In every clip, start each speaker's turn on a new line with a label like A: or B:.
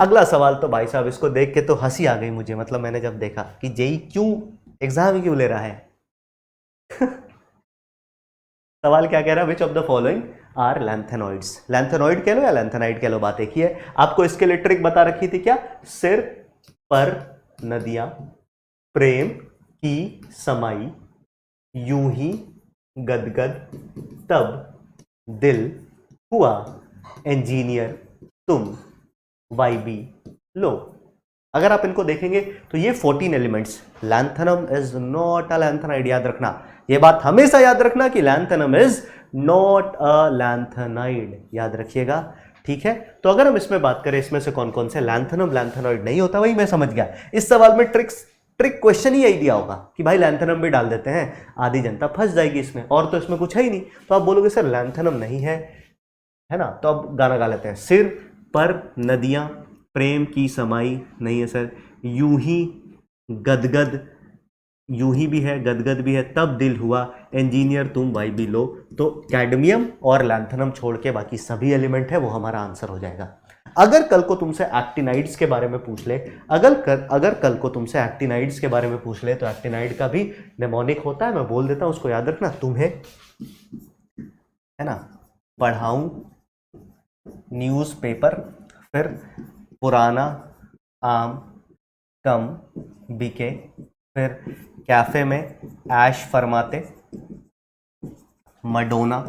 A: अगला सवाल तो भाई साहब इसको देख के तो हंसी आ गई मुझे, मतलब मैंने जब देखा कि जेई क्यों एग्जाम क्यों ले रहा है। सवाल क्या कह रहा है, which of the following are lanthanoids. Lanthanoid कह लो या लैंथेनाइड कह लो, बात एक ही है। आपको इसके लिए ट्रिक बता रखी थी क्या, सिर पर नदियां, प्रेम की समाई, यूं ही गदगद, तब दिल हुआ इंजीनियर तुम, वाईबी लो। अगर आप इनको देखेंगे तो ये 14 elements, lanthanum is not a lanthanide, याद रखना ये बात, हमेशा याद रखना कि lanthanum is not a lanthanide, याद रखिएगा, ठीक है। तो अगर हम इसमें बात करें इसमें से कौन कौन से लैंथेनम लैंथेनॉइड नहीं होता, वही मैं समझ गया। इस सवाल में ट्रिक क्वेश्चन ही यही दिया होगा कि भाई लैंथेनम भी डाल देते हैं, आधी जनता फंस जाएगी इसमें, और तो इसमें कुछ है ही नहीं। तो आप बोलोगे सर लैंथेनम नहीं है ना, तो अब गाना गा लेते हैं। सिर पर नदियां, प्रेम की समाई नहीं है सर, यूं ही गदगद, यूं ही भी है गदगद भी है, तब दिल हुआ इंजीनियर तुम, वाई भी लो। तो कैडमियम और लैंथेनम छोड़ के बाकी सभी एलिमेंट है वो हमारा आंसर हो जाएगा। अगर कल को तुमसे एक्टिनाइड्स के बारे में पूछ ले, अगर कल को तुमसे एक्टिनाइड्स के बारे में पूछ ले, तो एक्टिनाइड का भी नेमोनिक होता है, मैं बोल देता हूं, उसको याद रखना, तुम्हें है ना पढ़ाऊं न्यूज़पेपर, फिर पुराना आम कम बिके, फिर कैफे में ऐश फरमाते, मडोना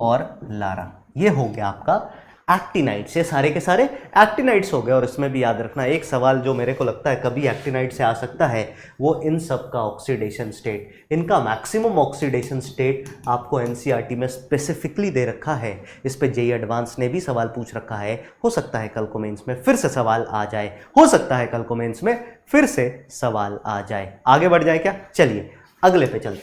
A: और लारा। ये हो गया आपका एक्टिनाइड्स, ये सारे के सारे एक्टिनाइड्स हो गए। और इसमें भी याद रखना एक सवाल जो मेरे को लगता है कभी एक्टिनाइड से आ सकता है, वो इन सब का ऑक्सीडेशन स्टेट, इनका मैक्सिमम ऑक्सीडेशन स्टेट आपको एनसीईआरटी में स्पेसिफिकली दे रखा है। इस पे जेईई एडवांस ने भी सवाल पूछ रखा है, हो सकता है कल को मेंस में फिर से सवाल आ जाए, हो सकता है कल को मेंस में फिर से सवाल आ जाए। आगे बढ़ जाए क्या, चलिए अगले पे चलते हैं।